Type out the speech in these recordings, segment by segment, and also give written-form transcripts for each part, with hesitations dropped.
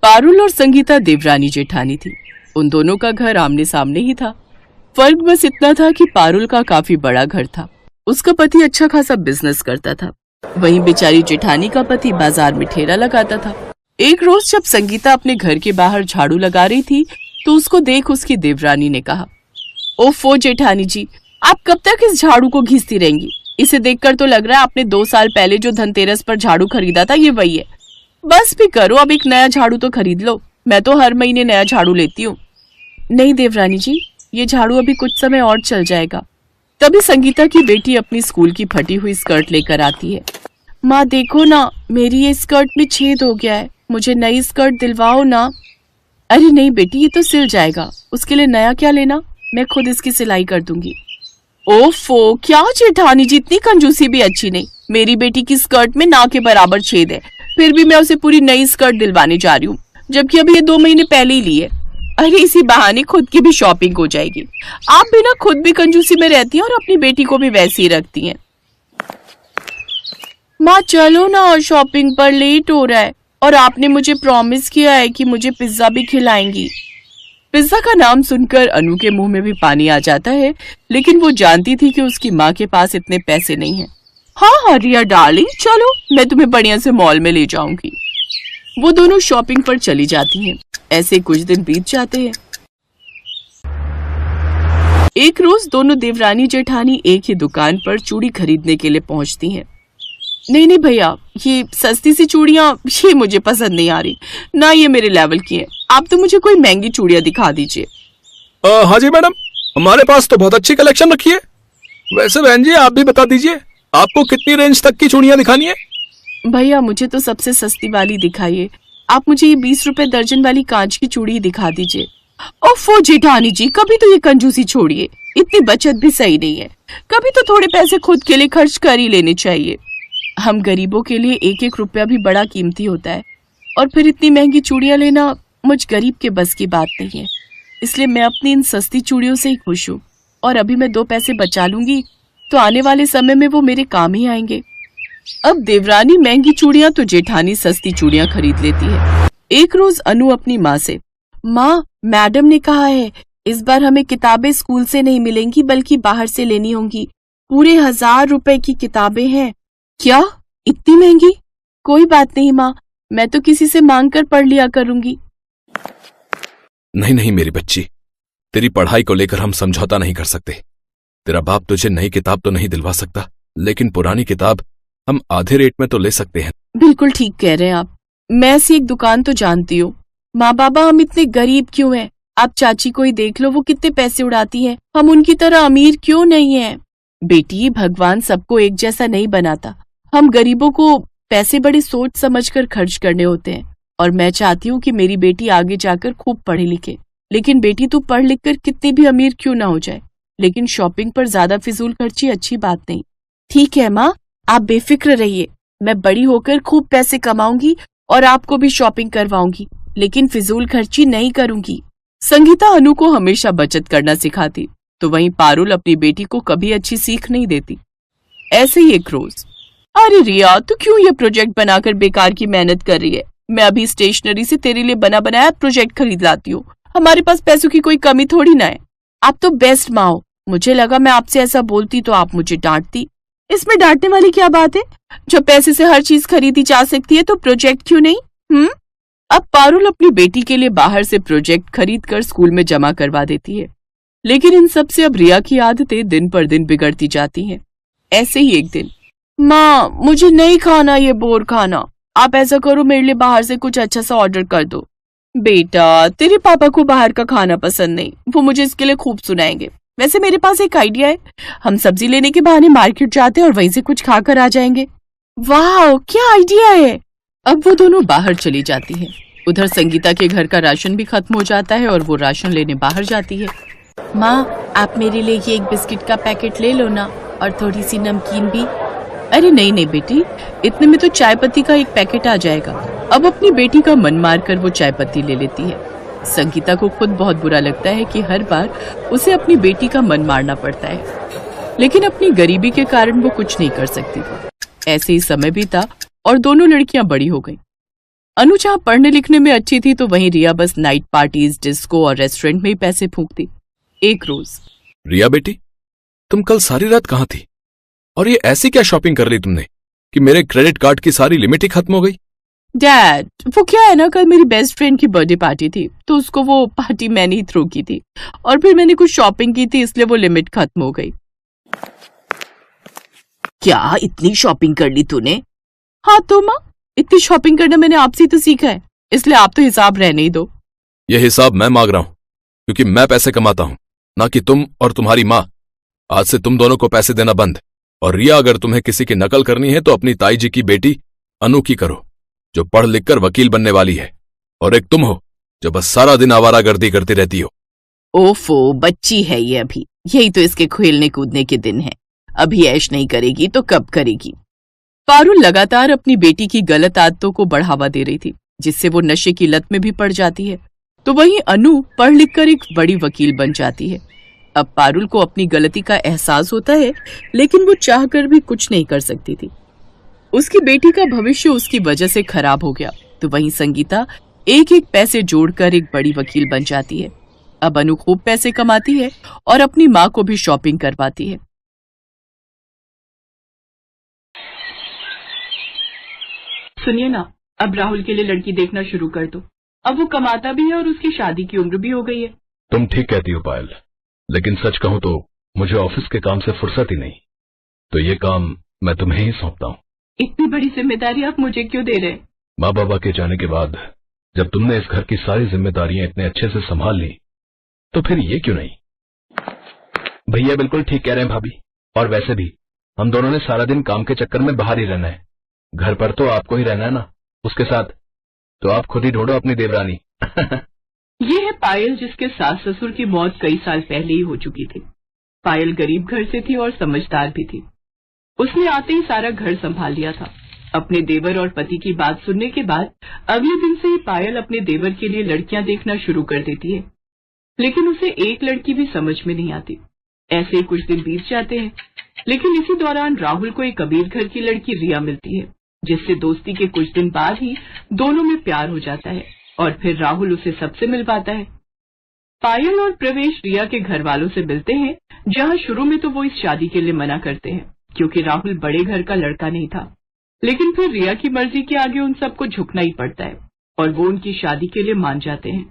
पारुल और संगीता देवरानी जेठानी थी। उन दोनों का घर आमने सामने ही था। फर्क बस इतना था कि पारुल का काफी बड़ा घर था। उसका पति अच्छा खासा बिजनेस करता था, वहीं बेचारी जेठानी का पति बाजार में ठेला लगाता था। एक रोज जब संगीता अपने घर के बाहर झाड़ू लगा रही थी तो उसको देख उसकी देवरानी ने कहा, ओफो जेठानी जी, आप कब तक इस झाड़ू को घिसती रहेंगी? इसे देखकर तो लग रहा है आपने 2 साल पहले जो धनतेरस पर झाड़ू खरीदा था ये वही है। बस भी करो, अब एक नया झाड़ू तो खरीद लो। मैं तो हर महीने नया झाड़ू लेती हूँ। नहीं देवरानी जी, ये झाड़ू अभी कुछ समय और चल जाएगा। तभी संगीता की बेटी अपनी स्कूल की फटी हुई स्कर्ट लेकर आती है। माँ देखो ना, मेरी ये स्कर्ट में छेद हो गया है, मुझे नई स्कर्ट दिलवाओ ना। अरे नहीं बेटी, ये तो सिल जाएगा, उसके लिए नया क्या लेना, मैं खुद इसकी सिलाई कर दूंगी। ओफो, क्या जेठानी जी, इतनी कंजूसी भी अच्छी नहीं। मेरी बेटी की स्कर्ट में ना के बराबर छेद है, फिर भी मैं उसे पूरी नई स्कर्ट दिलवाने जा रही हूँ, जबकि अभी ये 2 महीने पहले ही ली है। अरे इसी बहाने खुद की भी शॉपिंग हो जाएगी। आप भी ना खुद भी कंजूसी में रहती हैं और अपनी बेटी को भी वैसे ही रखती हैं। माँ चलो ना, शॉपिंग पर लेट हो रहा है और आपने मुझे प्रॉमिस किया है कि मुझे पिज्जा भी खिलाएंगी। पिज्जा का नाम सुनकर अनु के मुंह में भी पानी आ जाता है, लेकिन वो जानती थी कि उसकी माँ के पास इतने पैसे नहीं हैं। हाँ रिया डार्लिंग, चलो मैं तुम्हें बढ़िया से मॉल में ले जाऊंगी। वो दोनों शॉपिंग पर चली जाती हैं। ऐसे कुछ दिन बीत जाते हैं। एक रोज दोनों देवरानी जेठानी एक ही दुकान पर चूड़ी खरीदने के लिए पहुंचती हैं। नहीं भैया, ये सस्ती सी चूड़ियां ये मुझे पसंद नहीं आ रही, ना ये मेरे लेवल की हैं। आप तो मुझे कोई महंगी चूड़ियां दिखा दीजिए। हाँ जी मैडम, हमारे पास तो बहुत अच्छी कलेक्शन रखी है। वैसे बहन जी आप भी बता दीजिए, आपको कितनी रेंज तक की चूड़ियां दिखानी है? भैया मुझे तो सबसे सस्ती वाली दिखाइए। आप मुझे ये 20 रुपए दर्जन वाली कांच की चूड़ी दिखा दीजिए। ओफो जेठानी जी, कभी तो ये कंजूसी छोड़िए, इतनी बचत भी सही नहीं है। कभी तो थोड़े पैसे खुद के लिए खर्च कर ही लेने चाहिए। हम गरीबों के लिए 1-1 रुपया भी बड़ा कीमती होता है, और फिर इतनी महंगी चूड़ियां लेना मुझ गरीब के बस की बात नहीं है। इसलिए मैं अपनी इन सस्ती चूड़ियों से ही खुश हूँ, और अभी मैं 2 पैसे बचा लूंगी तो आने वाले समय में वो मेरे काम ही आएंगे। अब देवरानी महंगी चूड़ियां तो जेठानी सस्ती चूड़ियां खरीद लेती है। एक रोज अनु अपनी माँ से, माँ मैडम ने कहा है इस बार हमें किताबें स्कूल से नहीं मिलेंगी बल्कि बाहर से लेनी होंगी। पूरे 1000 रुपए की किताबें हैं। क्या, इतनी महंगी? कोई बात नहीं माँ, मैं तो किसी से मांग कर पढ़ लिया करूंगी। नहीं मेरी बच्ची, तेरी पढ़ाई को लेकर हम समझौता नहीं कर सकते। तेरा बाप तुझे नई किताब तो नहीं दिलवा सकता, लेकिन पुरानी किताब हम आधे रेट में तो ले सकते हैं। बिल्कुल ठीक कह रहे हैं आप। मैं ऐसी एक दुकान तो जानती हूँ। माँ बाबा हम इतने गरीब क्यों हैं? आप चाची को ही देख लो, वो कितने पैसे उड़ाती हैं। हम उनकी तरह अमीर क्यों नहीं हैं? बेटी, भगवान सबको एक जैसा नहीं बनाता। हम गरीबों को पैसे बड़े सोच समझकर खर्च करने होते हैं, और मैं चाहती हूँ कि मेरी बेटी आगे जाकर खूब पढ़े लिखे। लेकिन बेटी तू पढ़ लिख कर कितनी भी अमीर क्यों ना हो जाए, लेकिन शॉपिंग पर ज्यादा फिजूल खर्ची अच्छी बात नहीं। ठीक है माँ, आप बेफिक्र रहिए। मैं बड़ी होकर खूब पैसे कमाऊंगी और आपको भी शॉपिंग करवाऊंगी, लेकिन फिजूल खर्ची नहीं करूंगी। संगीता अनु को हमेशा बचत करना सिखाती, तो वहीं पारुल अपनी बेटी को कभी अच्छी सीख नहीं देती। ऐसे ही एक रोज, अरे रिया, तू क्यों ये प्रोजेक्ट बनाकर बेकार की मेहनत कर रही है? मैं अभी स्टेशनरी से तेरे लिए बना बनाया प्रोजेक्ट खरीद लाती हूँ। हमारे पास पैसों की कोई कमी थोड़ी ना है। आप तो बेस्ट माँ हो। मुझे लगा मैं आपसे ऐसा बोलती तो आप मुझे डांटती। इसमें डांटने वाली क्या बात है? जब पैसे से हर चीज खरीदी जा सकती है तो प्रोजेक्ट क्यों नहीं? अब पारुल अपनी बेटी के लिए बाहर से प्रोजेक्ट खरीद कर स्कूल में जमा करवा देती है, लेकिन इन सब से अब रिया की आदतें दिन पर दिन बिगड़ती जाती हैं। ऐसे ही एक दिन, माँ मुझे नहीं खाना ये बोर खाना, आप ऐसा करो मेरे लिए बाहर से कुछ अच्छा सा ऑर्डर कर दो। बेटा, तेरे पापा को बाहर का खाना पसंद नहीं, वो मुझे इसके लिए खूब सुनाएंगे। वैसे मेरे पास एक आइडिया है, हम सब्जी लेने के बहाने मार्केट जाते हैं और वहीं से कुछ खाकर आ जाएंगे। वाह, क्या आइडिया है। अब वो दोनों बाहर चली जाती हैं। उधर संगीता के घर का राशन भी खत्म हो जाता है और वो राशन लेने बाहर जाती है। माँ आप मेरे लिए ये एक बिस्किट का पैकेट ले लो ना, और थोड़ी सी नमकीन भी। अरे नहीं बेटी, इतने में तो चाय पत्ती का एक पैकेट आ जाएगा। अब अपनी बेटी का मन मारकर वो चाय पत्ती ले लेती है। संगीता को खुद बहुत बुरा लगता है कि हर बार उसे अपनी बेटी का मन मारना पड़ता है, लेकिन अपनी गरीबी के कारण वो कुछ नहीं कर सकती थी। ऐसे ही समय बीता और दोनों लड़कियां बड़ी हो गईं। अनु जहाँ पढ़ने लिखने में अच्छी थी तो वहीं रिया बस नाइट पार्टीज, डिस्को और रेस्टोरेंट में ही पैसे फूंकती। एक रोज, रिया बेटी, तुम कल सारी रात कहाँ थी? और ये ऐसी क्या शॉपिंग कर ली तुमने कि मेरे क्रेडिट कार्ड की सारी लिमिट ही खत्म हो गई? डैड, वो क्या है ना, कल मेरी बेस्ट फ्रेंड की बर्थडे पार्टी थी तो उसको वो पार्टी मैंने ही थ्रो की थी और फिर मैंने कुछ शॉपिंग की थी इसलिए वो लिमिट खत्म हो गई। क्या इतनी शॉपिंग कर ली तूने? हाँ तो माँ, इतनी शॉपिंग करना मैंने आपसे ही तो सीखा है, इसलिए आप तो हिसाब रहने ही दो। ये हिसाब मैं मांग रहा हूं क्योंकि मैं पैसे कमाता हूं, ना कि तुम और तुम्हारी माँ। आज से तुम दोनों को पैसे देना बंद। और रिया, अगर तुम्हें किसी की नकल करनी है तो अपनी ताई जी की बेटी अनु की करो, जो पढ़ लिख कर वकील बनने वाली है। और एक तुम हो जो बस सारा दिन आवारागर्दी करती रहती हो। ओफो, बच्ची है ये अभी, यही तो इसके खेलने कूदने के दिन है। अभी ऐश नहीं करेगी तो कब करेगी? पारुल लगातार अपनी बेटी की गलत आदतों को बढ़ावा दे रही थी, जिससे वो नशे की लत में भी पड़ जाती है। तो वहीं अनु पढ़ लिख कर एक बड़ी वकील बन जाती है। अब पारुल को अपनी गलती का एहसास होता है, लेकिन वो चाहकर भी कुछ नहीं कर सकती थी। उसकी बेटी का भविष्य उसकी वजह से खराब हो गया। तो वहीं संगीता एक एक पैसे जोड़कर एक बड़ी वकील बन जाती है। अब अनु खूब पैसे कमाती है और अपनी माँ को भी शॉपिंग करवाती है। सुनिए ना, अब राहुल के लिए लड़की देखना शुरू कर दो। अब वो कमाता भी है और उसकी शादी की उम्र भी हो गई है। तुम ठीक कहती हो पायल, लेकिन सच कहूं तो मुझे ऑफिस के काम से फुर्सत ही नहीं, तो ये काम मैं तुम्हें ही सौंपता हूँ। इतनी बड़ी जिम्मेदारी आप मुझे क्यों दे रहे हैं? माँ बाबा के जाने के बाद जब तुमने इस घर की सारी जिम्मेदारियां इतने अच्छे से संभाल ली, तो फिर ये क्यों नहीं? भैया बिल्कुल ठीक कह रहे हैं भाभी। और वैसे भी हम दोनों ने सारा दिन काम के चक्कर में बाहर ही रहना है, घर पर तो आपको ही रहना है ना, उसके साथ। तो आप खुद ही ढूंढो अपनी देवरानी। ये है पायल, जिसके सास ससुर की मौत कई साल पहले ही हो चुकी थी। पायल गरीब घर से थी और समझदार भी थी। उसने आते ही सारा घर संभाल लिया था। अपने देवर और पति की बात सुनने के बाद अगले दिन से ही पायल अपने देवर के लिए लड़कियां देखना शुरू कर देती है, लेकिन उसे एक लड़की भी समझ में नहीं आती। ऐसे ही कुछ दिन बीत जाते हैं, लेकिन इसी दौरान राहुल को एक अमीर घर की लड़की रिया मिलती है, जिससे दोस्ती के कुछ दिन बाद ही दोनों में प्यार हो जाता है और फिर राहुल उसे सबसे मिलवाता है। पायल और प्रवेश रिया के घर वालों से मिलते हैं, जहां शुरू में तो वो इस शादी के लिए मना करते हैं क्योंकि राहुल बड़े घर का लड़का नहीं था, लेकिन फिर रिया की मर्जी के आगे उन सबको झुकना ही पड़ता है और वो उनकी शादी के लिए मान जाते हैं।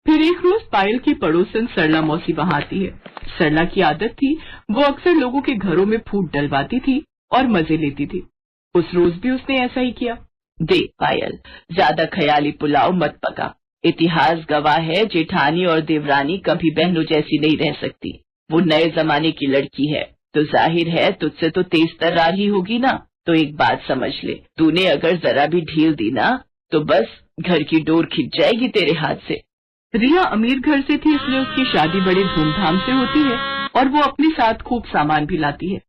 फिर एक रोज पायल की पड़ोसन सरला मौसी वहां आती है। सरला की आदत थी, वो अक्सर लोगों के घरों में फूट डलवाती थी और मजे लेती थी। उस रोज भी उसने ऐसा ही किया। देख पायल, ज्यादा ख्याली पुलाव मत पका। इतिहास गवाह है, जेठानी और देवरानी कभी बहनों जैसी नहीं रह सकती। वो नए जमाने की लड़की है, तो जाहिर है तुझसे तो तेज तर्रार ही होगी ना। तो एक बात समझ ले, तूने अगर जरा भी ढील दी ना तो बस घर की डोर खिंच जाएगी तेरे हाथ से। रिया अमीर घर से थी, इसलिए उसकी शादी बड़ी धूमधाम से होती है और वो अपने साथ खूब सामान भी लाती है।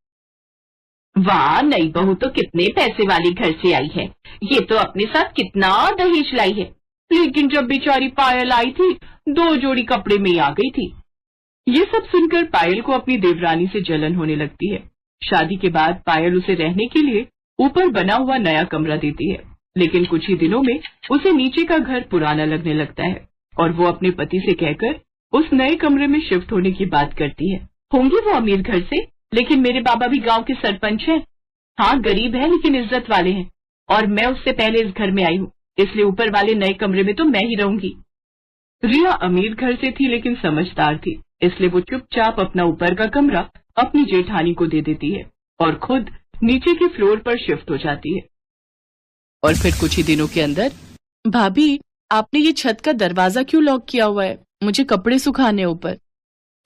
वाह, नई बहू तो कितने पैसे वाले घर से आई है। ये तो अपने साथ कितना दहेज लाई है। लेकिन जब बेचारी पायल आई थी, 2 जोड़ी कपड़े में ही आ गई थी। ये सब सुनकर पायल को अपनी देवरानी से जलन होने लगती है। शादी के बाद पायल उसे रहने के लिए ऊपर बना हुआ नया कमरा देती है, लेकिन कुछ ही दिनों में उसे नीचे का घर पुराना लगने लगता है और वो अपने पति से कहकर उस नए कमरे में शिफ्ट होने की बात करती है। होंगे वो अमीर घर से, लेकिन मेरे बाबा भी गांव के सरपंच हैं। हाँ, गरीब है लेकिन इज्जत वाले हैं और मैं उससे पहले इस घर में आई हूँ, इसलिए ऊपर वाले नए कमरे में तो मैं ही रहूंगी। रिया अमीर घर से थी लेकिन समझदार थी, इसलिए वो चुपचाप अपना ऊपर का कमरा अपनी जेठानी को दे देती है और खुद नीचे के फ्लोर पर शिफ्ट हो जाती है। और फिर कुछ ही दिनों के अंदर, भाभी आपने ये छत का दरवाजा क्यों लॉक किया हुआ है? मुझे कपड़े सुखाने ऊपर।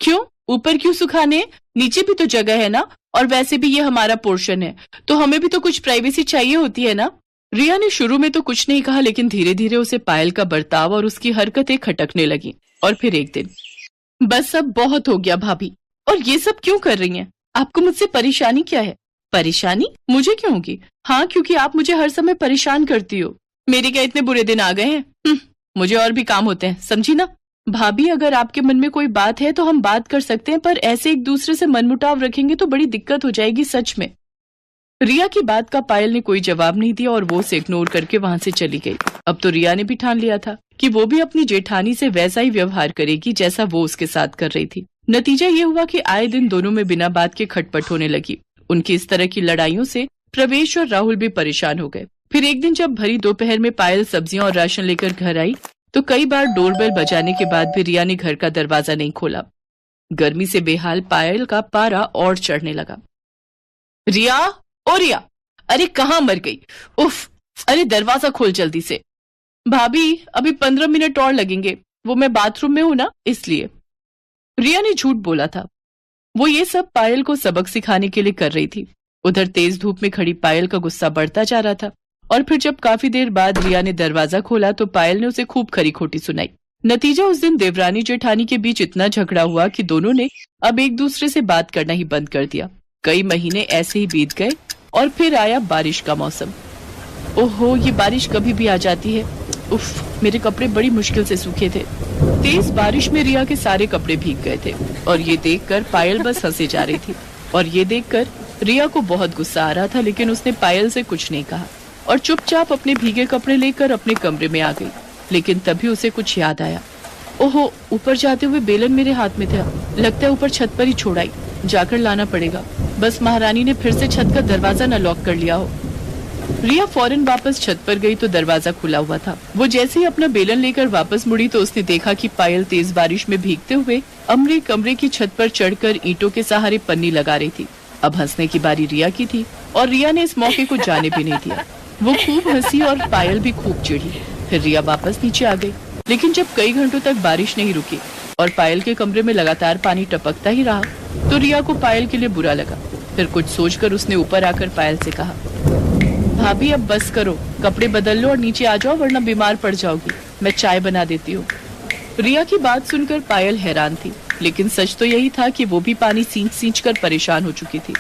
क्यों? ऊपर क्यों सुखाने? नीचे भी तो जगह है ना, और वैसे भी ये हमारा पोर्शन है, तो हमें भी तो कुछ प्राइवेसी चाहिए होती है ना। रिया ने शुरू में तो कुछ नहीं कहा, लेकिन धीरे धीरे उसे पायल का बर्ताव और उसकी हरकतें खटकने लगी। और फिर एक दिन, बस अब बहुत हो गया भाभी, और ये सब क्यों कर रही हैं? आपको मुझसे परेशानी क्या है? परेशानी मुझे क्यों होगी? हाँ, क्योंकि आप मुझे हर समय परेशान करती हो। मेरे क्या इतने बुरे दिन आ गए हैं? मुझे और भी काम होते हैं, समझी ना। भाभी, अगर आपके मन में कोई बात है तो हम बात कर सकते हैं, पर ऐसे एक दूसरे से मनमुटाव रखेंगे तो बड़ी दिक्कत हो जाएगी सच में। रिया की बात का पायल ने कोई जवाब नहीं दिया और वो उसे इग्नोर करके वहां से चली गई। अब तो रिया ने भी ठान लिया था कि वो भी अपनी जेठानी से वैसा ही व्यवहार करेगी जैसा वो उसके साथ कर रही थी। नतीजा ये हुआ कि आए दिन दोनों में बिना बात के खटपट होने लगी। उनकी इस तरह की लड़ाइयों से प्रवेश और राहुल भी परेशान हो गए। फिर एक दिन जब भरी दोपहर में पायल सब्जियां और राशन लेकर घर आई तो कई बार डोरबेल बजाने के बाद भी रिया ने घर का दरवाजा नहीं खोला। गर्मी से बेहाल पायल का पारा और चढ़ने लगा। रिया, ओ रिया, अरे कहाँ मर गई? उफ, अरे दरवाजा खोल जल्दी से। भाभी, अभी 15 मिनट और लगेंगे, वो मैं बाथरूम में हूं ना, इसलिए। रिया ने झूठ बोला था। वो ये सब पायल को सबक सिखाने के लिए कर रही थी। उधर तेज धूप में खड़ी पायल का गुस्सा बढ़ता जा रहा था और फिर जब काफी देर बाद रिया ने दरवाजा खोला तो पायल ने उसे खूब खरी खोटी सुनाई। नतीजा उस दिन देवरानी जेठानी के बीच इतना झगड़ा हुआ कि दोनों ने अब एक दूसरे से बात करना ही बंद कर दिया। कई महीने ऐसे ही बीत गए और फिर आया बारिश का मौसम। ओहो, ये बारिश कभी भी आ जाती है। उफ, मेरे कपड़े बड़ी मुश्किल से सूखे थे। तेज बारिश में रिया के सारे कपड़े भीग गए थे और ये देखकर पायल बस हंसे जा रही थी। और ये देखकर रिया को बहुत गुस्सा आ रहा था, लेकिन उसने पायल से कुछ नहीं कहा और चुपचाप अपने भीगे कपड़े लेकर अपने कमरे में आ गई। लेकिन तभी उसे कुछ याद आया। ओहो, ऊपर जाते हुए बेलन मेरे हाथ में था, लगता है ऊपर छत पर ही छोड़ आई, जाकर लाना पड़ेगा। बस महारानी ने फिर से छत का दरवाजा न लॉक कर लिया हो। रिया फौरन वापस छत पर गई तो दरवाजा खुला हुआ था। वो जैसे ही अपना बेलन लेकर वापस मुड़ी तो उसने देखा कि पायल तेज बारिश में भीगते हुए अपने कमरे की छत पर चढ़कर ईंटों के सहारे पन्नी लगा रही थी। अब हंसने की बारी रिया की थी और रिया ने इस मौके को जाने भी नहीं दिया। वो खूब हंसी और पायल भी खूब चिढ़ी। फिर रिया वापस नीचे आ गई, लेकिन जब कई घंटों तक बारिश नहीं रुकी और पायल के कमरे में लगातार पानी टपकता ही रहा तो रिया को पायल के लिए बुरा लगा। फिर कुछ सोचकर उसने ऊपर आकर पायल से कहा, भाभी अब बस करो, कपड़े बदल लो और नीचे आ जाओ वरना बीमार पड़ जाओगी, मैं चाय बना देती हूँ। रिया की बात सुनकर पायल हैरान थी, लेकिन सच तो यही था कि वो भी पानी सींच कर परेशान हो चुकी थी।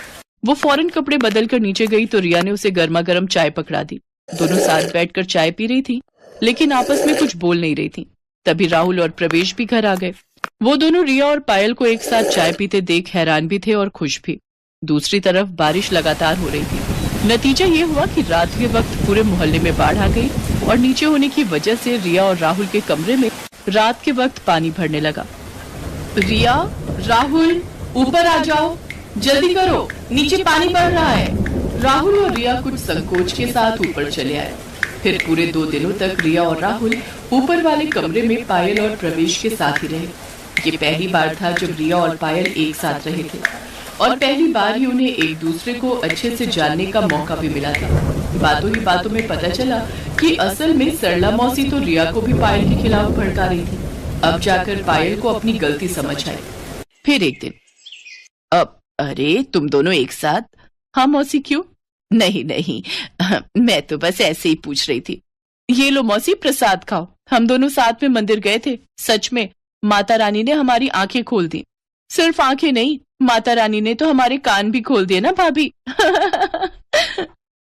वो फौरन कपड़े बदल कर नीचे गई तो रिया ने उसे गर्मा गर्म चाय पकड़ा दी। दोनों साथ बैठकर चाय पी रही थी, लेकिन आपस में कुछ बोल नहीं रही थी। तभी राहुल और प्रवेश भी घर आ गए। वो दोनों रिया और पायल को एक साथ चाय पीते देख हैरान भी थे और खुश भी। दूसरी तरफ बारिश लगातार हो रही थी। नतीजा ये हुआ कि रात के वक्त पूरे मोहल्ले में बाढ़ आ गई और नीचे होने की वजह से रिया और राहुल के कमरे में रात के वक्त पानी भरने लगा। रिया, राहुल, ऊपर आ जाओ, जल्दी करो, नीचे पानी बढ़ रहा है। राहुल और रिया कुछ संकोच के साथ ऊपर चले आए। फिर पूरे 2 दिनों तक रिया और राहुल ऊपर वाले कमरे में पायल और प्रवेश के साथ ही रहे। ये पहली बार था जब रिया और पायल एक साथ रहे थे और पहली बार ही उन्हें एक दूसरे को अच्छे से जानने का मौका भी मिला था। बातों ही बातों में पता चला कि असल में सरला मौसी तो रिया को भी पायल के खिलाफ भड़का रही थी। अब जाकर पायल को अपनी गलती समझ आई। फिर एक दिन, अब अरे तुम दोनों एक साथ? हाँ मौसी, क्यों? नहीं, मैं तो बस ऐसे ही पूछ रही थी। ये लो मौसी, प्रसाद खाओ। हम दोनों साथ में मंदिर गए थे। सच में माता रानी ने हमारी आंखें खोल दी। सिर्फ आंखें नहीं, माता रानी ने तो हमारे कान भी खोल दिए ना भाभी।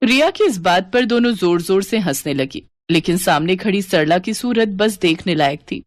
रिया की इस बात पर दोनों जोर जोर से हंसने लगी, लेकिन सामने खड़ी सरला की सूरत बस देखने लायक थी।